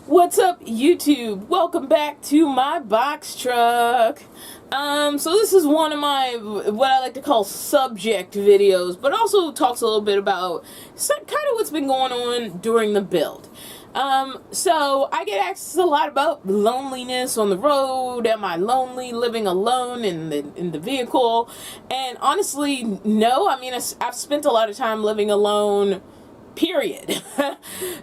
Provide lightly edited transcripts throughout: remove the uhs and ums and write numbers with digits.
What's up, YouTube? Welcome back to my box truck. So this is one of my, what I like to call subject videos, but also talks a little bit about kind of what's been going on during the build. So I get asked a lot about loneliness on the road. Am I lonely living alone in the vehicle? And honestly, no. I mean, I've spent a lot of time living alone, period.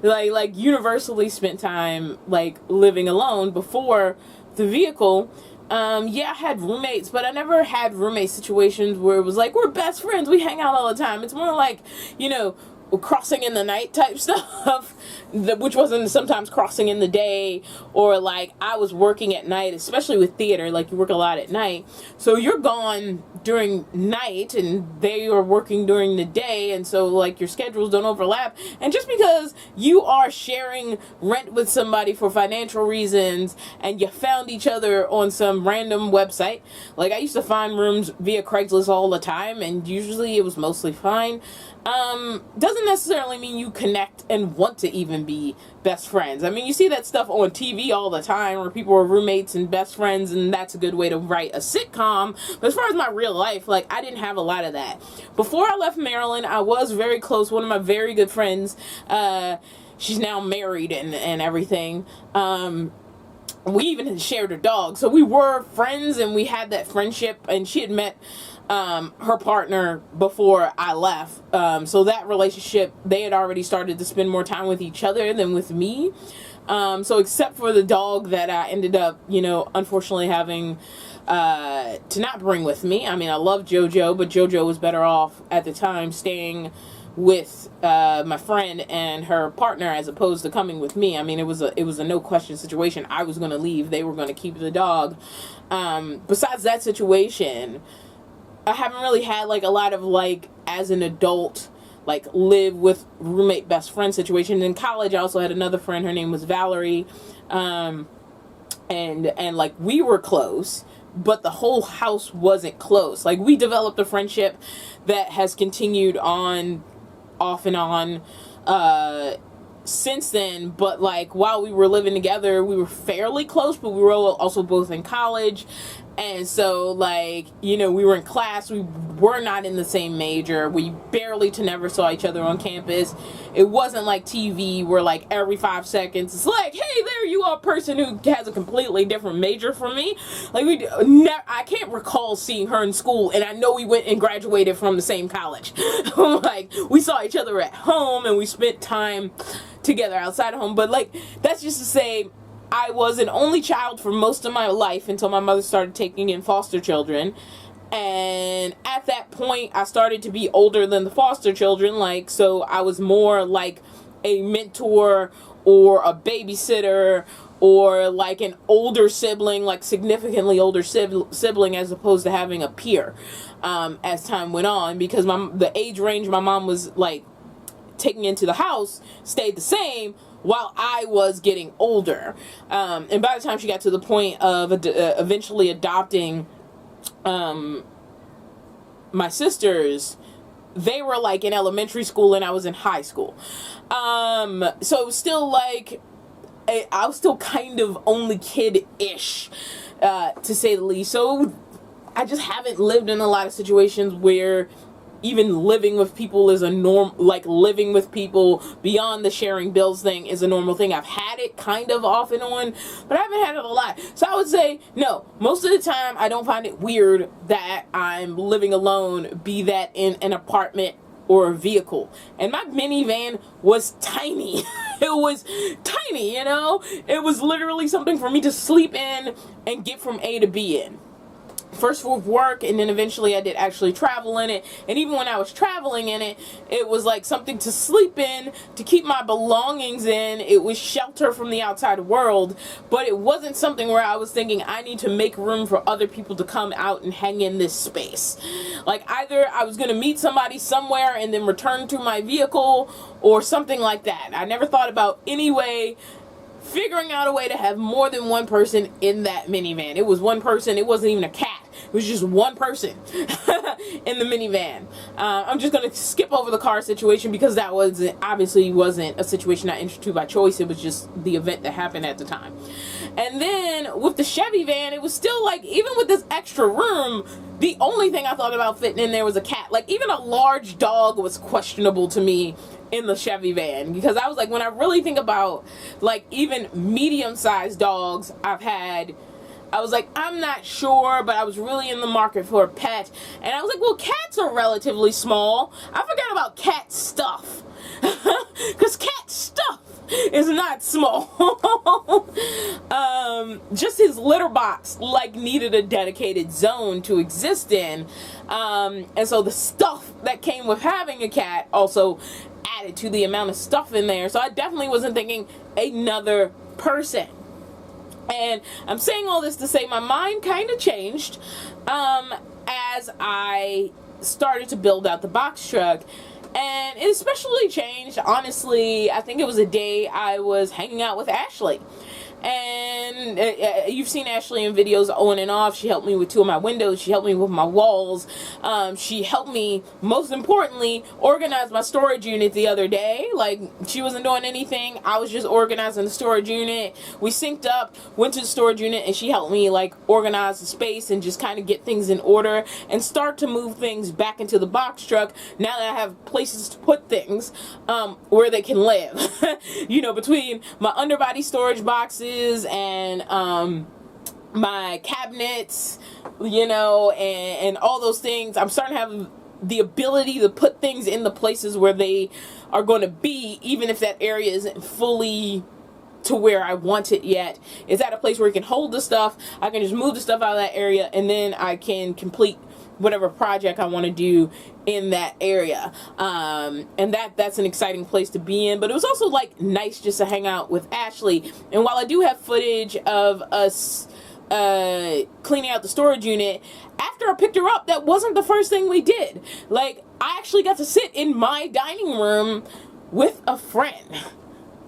like universally spent time like living alone before the vehicle. Yeah, I had roommates, but I never had roommate situations where it was like, we're best friends, we hang out all the time. It's more like, you know, crossing in the night type stuff, which wasn't sometimes crossing in the day, or like I was working at night, especially with theater, like you work a lot at night, so you're gone during night and they are working during the day, and so like your schedules don't overlap. And just because you are sharing rent with somebody for financial reasons and you found each other on some random website, like I used to find rooms via Craigslist all the time, and usually it was mostly fine, doesn't necessarily mean you connect and want to even be best friends. I mean, you see that stuff on TV all the time where people are roommates and best friends, and that's a good way to write a sitcom. But as far as my real life, like, I didn't have a lot of that. Before I left Maryland, I was very close. One of my very good friends, she's now married and everything. We even shared a dog. So we were friends and we had that friendship, and she had met her partner before I left. So that relationship, they had already started to spend more time with each other than with me. So except for the dog that I ended up, you know, unfortunately having to not bring with me. I mean, I love JoJo, but JoJo was better off at the time staying with my friend and her partner as opposed to coming with me. I mean, it was a no question situation. I was going to leave. They were going to keep the dog. Besides that situation, I haven't really had like a lot of like as an adult like live with roommate best friend situation. In college I also had another friend, her name was Valerie, and like we were close, but the whole house wasn't close. Like we developed a friendship that has continued on off and on since then, but like while we were living together we were fairly close, but we were also both in college. And so, like, you know, we were in class, we were not in the same major, we barely to never saw each other on campus. It wasn't like TV where, like, every 5 seconds, it's like, hey, there you are, person who has a completely different major from me. Like, I can't recall seeing her in school, and I know we went and graduated from the same college. Like, we saw each other at home, and we spent time together outside of home, but, like, that's just to say, I was an only child for most of my life until my mother started taking in foster children. And at that point, I started to be older than the foster children. Like, so I was more like a mentor or a babysitter or like an older sibling, like significantly older sibling, as opposed to having a peer as time went on. Because the age range my mom was like taking into the house stayed the same while I was getting older. And by the time she got to the point of eventually adopting my sisters, they were like in elementary school and I was in high school. So it was still like, I was still kind of only kid-ish, to say the least. So I just haven't lived in a lot of situations where even living with people is a like living with people beyond the sharing bills thing is a normal thing. I've had it kind of off and on, but I haven't had it a lot. So I would say, no, most of the time I don't find it weird that I'm living alone, be that in an apartment or a vehicle. And my minivan was tiny. It was tiny, you know? It was literally something for me to sleep in and get from A to B in. First for work, and then eventually I did actually travel in it. And even when I was traveling in it, it was like something to sleep in, to keep my belongings in. It was shelter from the outside world, but it wasn't something where I was thinking I need to make room for other people to come out and hang in this space. Like either I was going to meet somebody somewhere and then return to my vehicle or something like that. I never thought about any way figuring out a way to have more than one person in that minivan. It was one person. It wasn't even a cat. It was just one person in the minivan. I'm just going to skip over the car situation because that obviously wasn't a situation I entered into by choice. It was just the event that happened at the time. And then with the Chevy van, it was still like, even with this extra room, the only thing I thought about fitting in there was a cat. Like, even a large dog was questionable to me in the Chevy van, because I was like, when I really think about like even medium-sized dogs I've had, I was like, I'm not sure, but I was really in the market for a pet. And I was like, well, cats are relatively small. I forgot about cat stuff. Because cat stuff is not small. Just his litter box like needed a dedicated zone to exist in. And so the stuff that came with having a cat also added to the amount of stuff in there. So I definitely wasn't thinking another person. And I'm saying all this to say my mind kind of changed as I started to build out the box truck. And it especially changed, honestly, I think it was a day I was hanging out with Ashley. And you've seen Ashley in videos on and off. She helped me with 2 of my windows. She helped me with my walls. She helped me, most importantly, organize my storage unit the other day. Like, she wasn't doing anything. I was just organizing the storage unit. We synced up, went to the storage unit, and she helped me, like, organize the space and just kind of get things in order and start to move things back into the box truck now that I have places to put things where they can live. You know, between my underbody storage boxes and my cabinets, you know, and all those things, I'm starting to have the ability to put things in the places where they are going to be, even if that area isn't fully to where I want it yet. It's at a place where it can hold the stuff. I can just move the stuff out of that area, and then I can complete whatever project I want to do in that area. And that's an exciting place to be in. But it was also like nice just to hang out with Ashley. And while I do have footage of us cleaning out the storage unit, after I picked her up, that wasn't the first thing we did. Like, I actually got to sit in my dining room with a friend.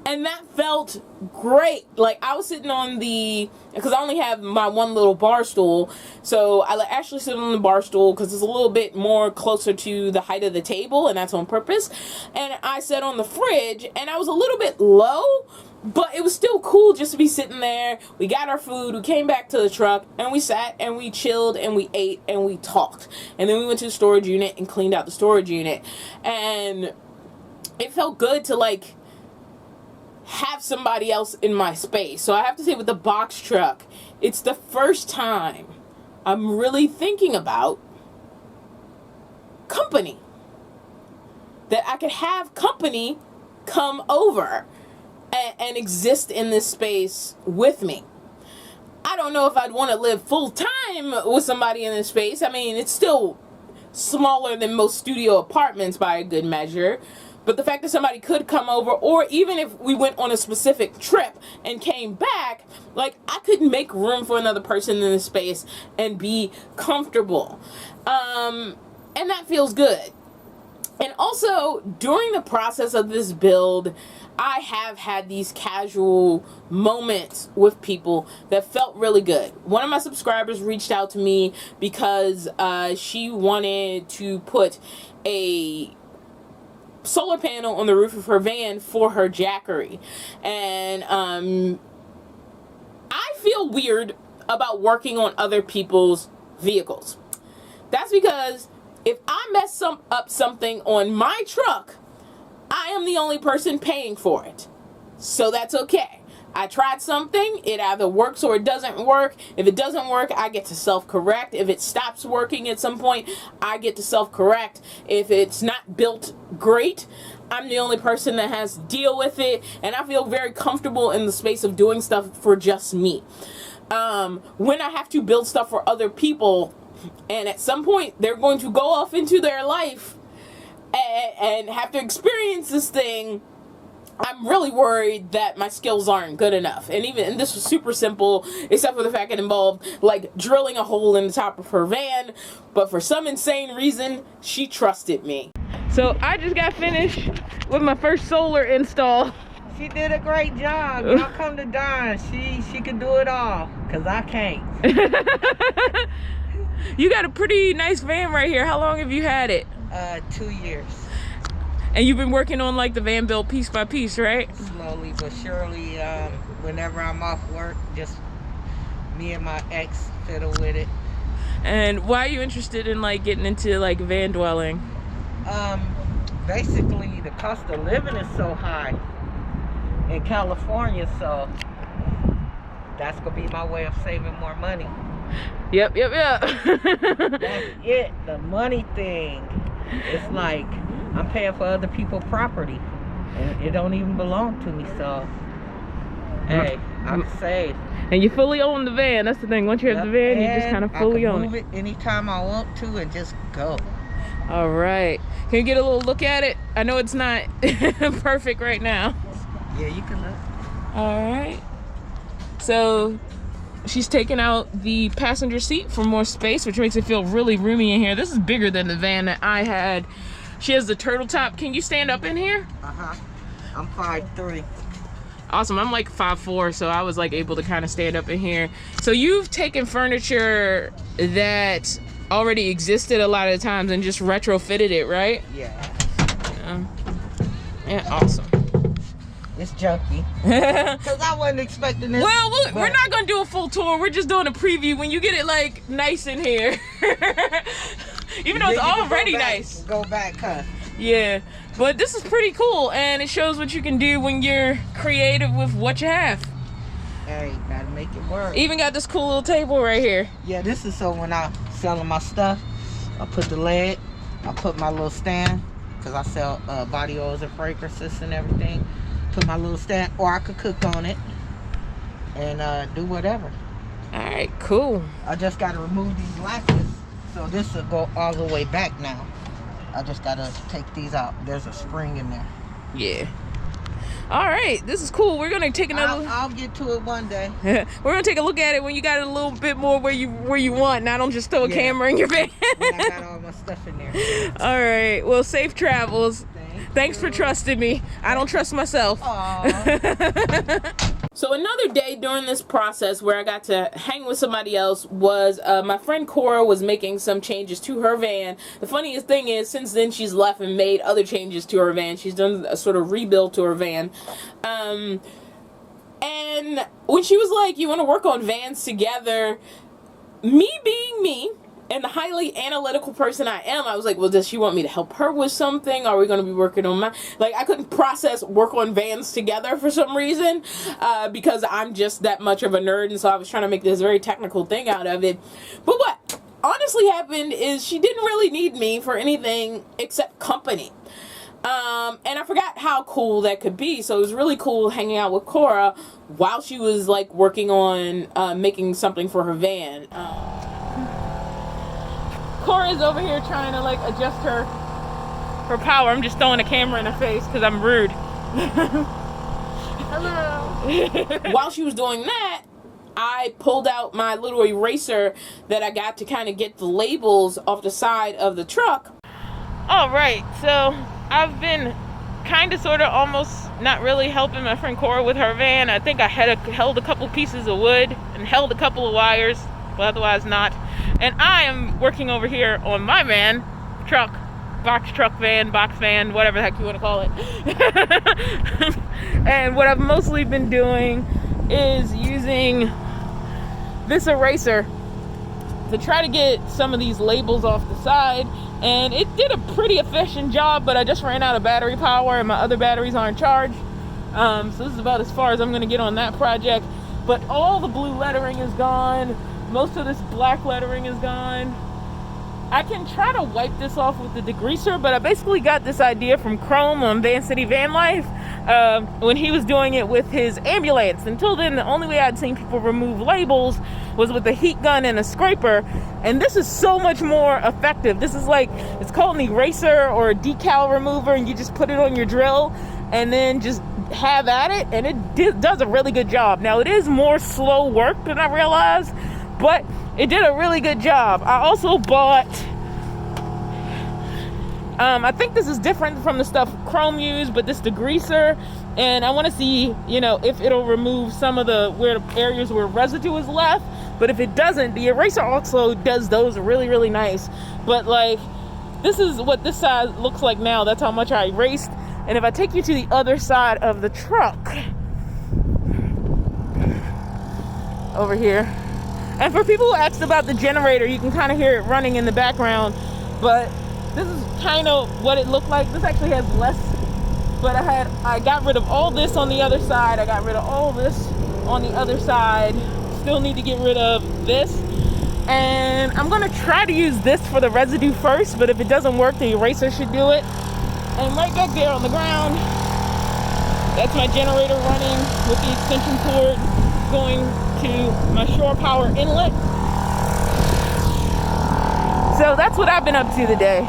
And that felt great. Like, I was sitting on because I only have my one little bar stool, so I let Ashley sit on the bar stool because it's a little bit more closer to the height of the table, and that's on purpose. And I sat on the fridge, and I was a little bit low, but it was still cool just to be sitting there. We got our food, we came back to the truck, and we sat, and we chilled, and we ate, and we talked. And then we went to the storage unit and cleaned out the storage unit. And it felt good to, like, have somebody else in my space. So I have to say, with the box truck, it's the first time I'm really thinking about company. That I could have company come over and exist in this space with me. I don't know if I'd want to live full time with somebody in this space. I mean, it's still smaller than most studio apartments by a good measure. But the fact that somebody could come over, or even if we went on a specific trip and came back, like, I could make room for another person in the space and be comfortable. And that feels good. And also, during the process of this build, I have had these casual moments with people that felt really good. One of my subscribers reached out to me because she wanted to put a solar panel on the roof of her van for her Jackery. And I feel weird about working on other people's vehicles. That's because if I mess up something on my truck, I am the only person paying for it. So that's okay. I tried something, it either works or it doesn't work. If it doesn't work, I get to self-correct. If it stops working at some point, I get to self-correct. If it's not built great, I'm the only person that has to deal with it, and I feel very comfortable in the space of doing stuff for just me. When I have to build stuff for other people, and at some point they're going to go off into their life and have to experience this thing, I'm really worried that my skills aren't good enough. And this was super simple, except for the fact it involved, like, drilling a hole in the top of her van. But for some insane reason, she trusted me. So I just got finished with my first solar install. She did a great job. Y'all come to Dawn. She can do it all, because I can't. You got a pretty nice van right here. How long have you had it? 2 years. And you've been working on like the van build piece by piece, right? Slowly but surely. Whenever I'm off work, just me and my ex fiddle with it. And why are you interested in like getting into like van dwelling? Basically the cost of living is so high in California, so that's gonna be my way of saving more money. Yep. That's it, the money thing. It's like I'm paying for other people's property and it don't even belong to me, so hey, I'm safe. And you fully own the van. That's the thing. Once you have the van, you just kind of fully own it. I can move it anytime I want to and just go. All right. Can you get a little look at it? I know it's not perfect right now. Yeah, you can look. All right. So she's taking out the passenger seat for more space, which makes it feel really roomy in here. This is bigger than the van that I had. She has the turtle top. Can you stand up in here? I'm 5'3". Awesome. I'm like 5'4", so I was like able to kind of stand up in here. So you've taken furniture that already existed a lot of the times and just retrofitted it, right? Yeah. Yeah, awesome. It's junky. Because I wasn't expecting this. Well, we're not going to do a full tour. We're just doing a preview when you get it like nice in here. Even though it's already nice. Go back, huh? Yeah, but this is pretty cool, and it shows what you can do when you're creative with what you have. Hey, gotta make it work. Even got this cool little table right here. Yeah, this is so when I'm selling my stuff, I put the leg, I put my little stand, because I sell body oils and fragrances and everything. Put my little stand, or I could cook on it and do whatever. All right, cool. I just gotta remove these latches, so this will go all the way back now. I just gotta take these out. There's a spring in there. Yeah. All right, this is cool. We're gonna take another. I'll get to it one day. We're gonna take a look at it when you got it a little bit more where you want. Now don't just throw a camera in your van. When I got all my stuff in there. All right. Well, safe travels. Thanks for trusting me. I don't trust myself. So another day during this process where I got to hang with somebody else was my friend Cora was making some changes to her van. The funniest thing is, since then she's left and made other changes to her van. She's done a sort of rebuild to her van. And when she was like, you want to work on vans together, me being me, and the highly analytical person I am, I was like, well, does she want me to help her with something? Are we going to be working on my... Like, I couldn't process work on vans together for some reason, because I'm just that much of a nerd, and so I was trying to make this very technical thing out of it. But what honestly happened is she didn't really need me for anything except company. And I forgot how cool that could be, so it was really cool hanging out with Cora while she was, like, working on making something for her van. Cora's over here trying to like adjust her power. I'm just throwing a camera in her face because I'm rude. Hello. While she was doing that, I pulled out my little eraser that I got to kind of get the labels off the side of the truck. All right, so I've been kind of sort of almost not really helping my friend Cora with her van. I think I held a couple pieces of wood and held a couple of wires, but otherwise not. And I am working over here on my van, box van, whatever the heck you want to call it. And what I've mostly been doing is using this eraser to try to get some of these labels off the side. And it did a pretty efficient job, but I just ran out of battery power and my other batteries aren't charged. So this is about as far as I'm going to get on that project. But all the blue lettering is gone. Most of this black lettering is gone. I can try to wipe this off with the degreaser, but I basically got this idea from Chrome on Vanlife when he was doing it with his ambulance. Until then, the only way I'd seen people remove labels was with a heat gun and a scraper, and this is so much more effective. This is like, it's called an eraser or a decal remover, and you just put it on your drill and then just have at it, and it does a really good job. Now, it is more slow work than I realized, but it did a really good job. I also bought, I think this is different from the stuff Chrome used, but this degreaser and I want to see, you know, if it'll remove some of the areas where residue is left. But if it doesn't, the eraser also does those really, really nice. But like, this is what this side looks like now. That's how much I erased. And if I take you to the other side of the truck, over here, and for people who asked about the generator, you can kind of hear it running in the background, but this is kind of what it looked like. This actually has less, but I got rid of all this on the other side. I got rid of all this on the other side. Still need to get rid of this, and I'm gonna try to use this for the residue first, but if it doesn't work, the eraser should do it. And right back there on the ground, that's my generator running with the extension cord going to my shore power inlet. So that's what I've been up to today.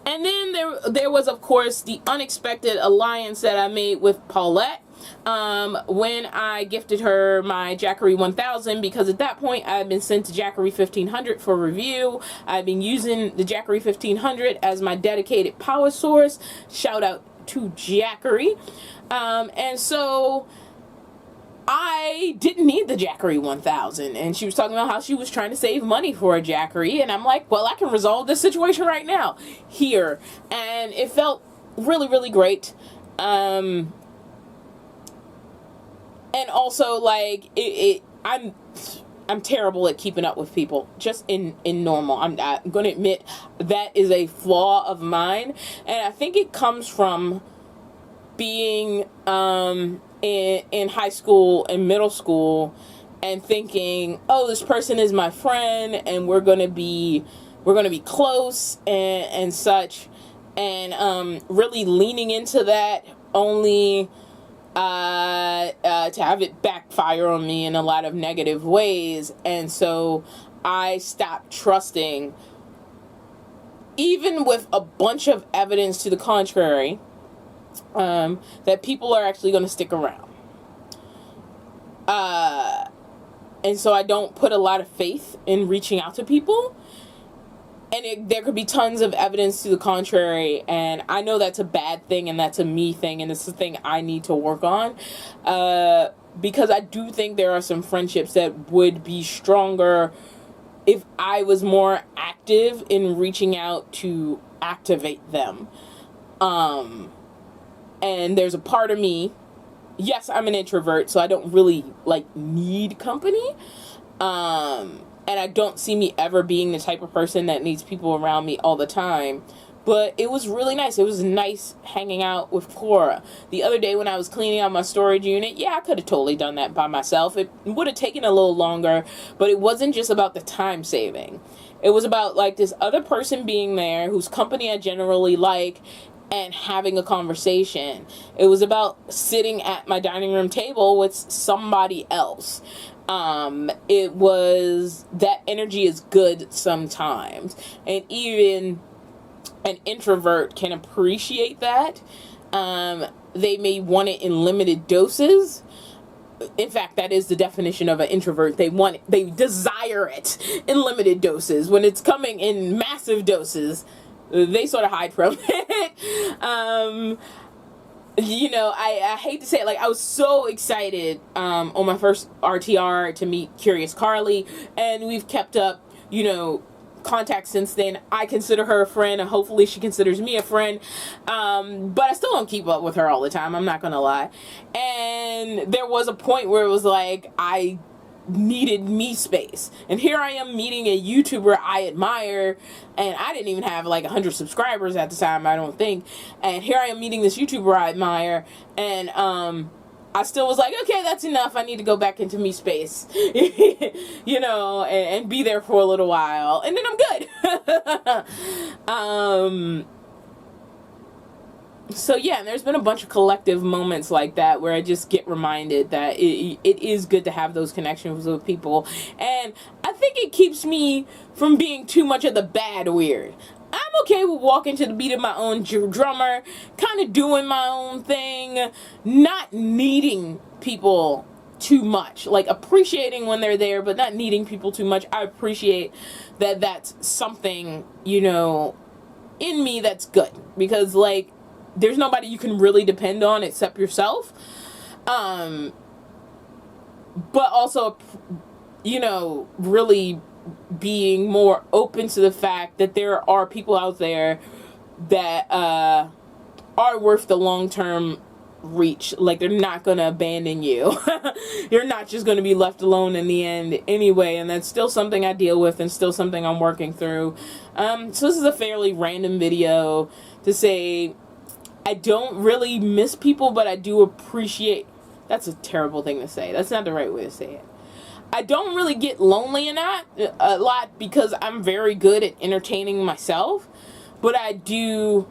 And then there was, of course, the unexpected alliance that I made with Paulette when I gifted her my Jackery 1000, because at that point I had been sent to Jackery 1500 for review. I've been using the Jackery 1500 as my dedicated power source. Shout out to Jackery. And so I didn't need the Jackery 1000, and she was talking about how she was trying to save money for a Jackery, and I'm like, well, I can resolve this situation right now here. And it felt really, really great. And also, like, I'm terrible at keeping up with people, just in normal. I'm going to admit that is a flaw of mine, and I think it comes from being in high school and middle school and thinking, oh, this person is my friend and we're gonna be close and such, and really leaning into that only to have it backfire on me in a lot of negative ways. And so I stopped trusting, even with a bunch of evidence to the contrary, that people are actually going to stick around. And so I don't put a lot of faith in reaching out to people. And there could be tons of evidence to the contrary. And I know that's a bad thing, and that's a me thing, and it's a thing I need to work on. Because I do think there are some friendships that would be stronger if I was more active in reaching out to activate them. And there's a part of me, yes, I'm an introvert, so I don't really, like, need company. And I don't see me ever being the type of person that needs people around me all the time. But it was really nice. It was nice hanging out with Cora. The other day when I was cleaning out my storage unit, yeah, I could have totally done that by myself. It would have taken a little longer, but it wasn't just about the time saving. It was about, like, this other person being there whose company I generally like, and having a conversation. It was about sitting at my dining room table with somebody else. It was, that energy is good sometimes. And even an introvert can appreciate that. They may want it in limited doses. In fact, that is the definition of an introvert. They want it, they desire it in limited doses. When it's coming in massive doses, they sort of hide from it. You know, I hate to say it, like, I was so excited on my first RTR to meet Curious Carly, and we've kept up, you know, contact since then. I consider her a friend, and hopefully she considers me a friend, but I still don't keep up with her all the time, I'm not gonna lie. And there was a point where it was like, I needed me space, and here I am meeting a YouTuber I admire, and I didn't even have like 100 subscribers at the time, I don't think, and here I am meeting this YouTuber I admire, and I still was like, okay, that's enough, I need to go back into me space, you know, and be there for a little while, and then I'm good. So yeah, there's been a bunch of collective moments like that where I just get reminded that it is good to have those connections with people. And I think it keeps me from being too much of the bad weird. I'm okay with walking to the beat of my own drummer, kind of doing my own thing, not needing people too much. Like, appreciating when they're there, but not needing people too much. I appreciate that that's something, you know, in me that's good. Because, like, there's nobody you can really depend on except yourself. But also, you know, really being more open to the fact that there are people out there that are worth the long-term reach. Like, they're not gonna abandon you. You're not just gonna be left alone in the end anyway, and that's still something I deal with and still something I'm working through. So this is a fairly random video to say I don't really miss people, but I do appreciate. That's a terrible thing to say. That's not the right way to say it. I don't really get lonely a lot because I'm very good at entertaining myself, but I do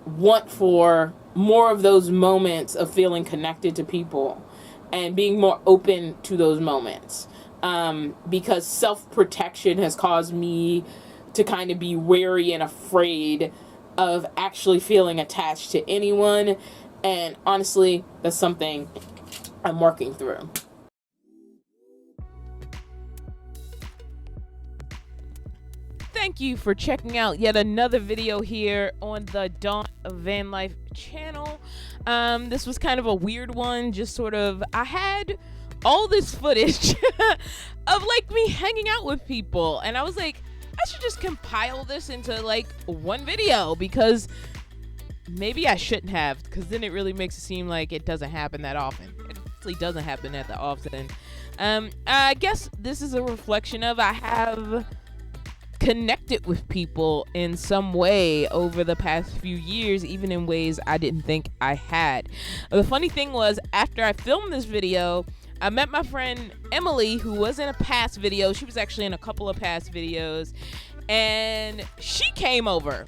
want for more of those moments of feeling connected to people and being more open to those moments, because self-protection has caused me to kind of be wary and afraid of actually feeling attached to anyone, and honestly, that's something I'm working through. Thank you for checking out yet another video here on the DawnofVanlife channel. This was kind of a weird one, just sort of, I had all this footage of like me hanging out with people, and I was like, I should just compile this into like one video, because maybe I shouldn't have, because then it really makes it seem like it doesn't happen that often. It actually doesn't happen that often. I guess this is a reflection of I have connected with people in some way over the past few years, even in ways I didn't think I had. The funny thing was, after I filmed this video, I met my friend Emily, who was in a past video. She was actually in a couple of past videos, and she came over.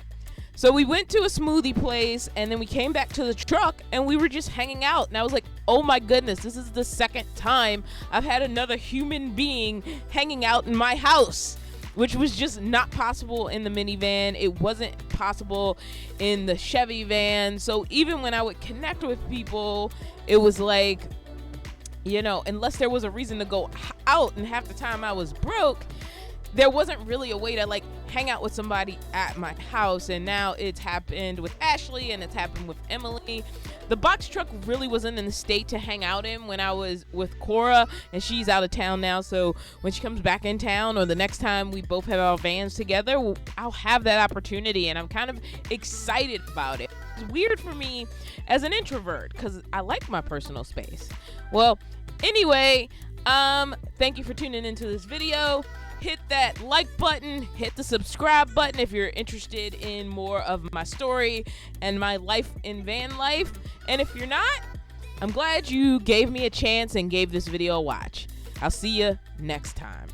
So we went to a smoothie place, and then we came back to the truck, and we were just hanging out. And I was like, oh my goodness, this is the second time I've had another human being hanging out in my house, which was just not possible in the minivan. It wasn't possible in the Chevy van. So even when I would connect with people, it was like, you know, unless there was a reason to go out, and half the time I was broke, there wasn't really a way to like hang out with somebody at my house. And now it's happened with Ashley, and it's happened with Emily. The box truck really wasn't in the state to hang out in when I was with Cora, and she's out of town now. So when she comes back in town, or the next time we both have our vans together, I'll have that opportunity, and I'm kind of excited about it. It's weird for me as an introvert because I like my personal space. Well, anyway, thank you for tuning into this video. Hit that like button, hit the subscribe button if you're interested in more of my story and my life in van life. And if you're not, I'm glad you gave me a chance and gave this video a watch. I'll see you next time.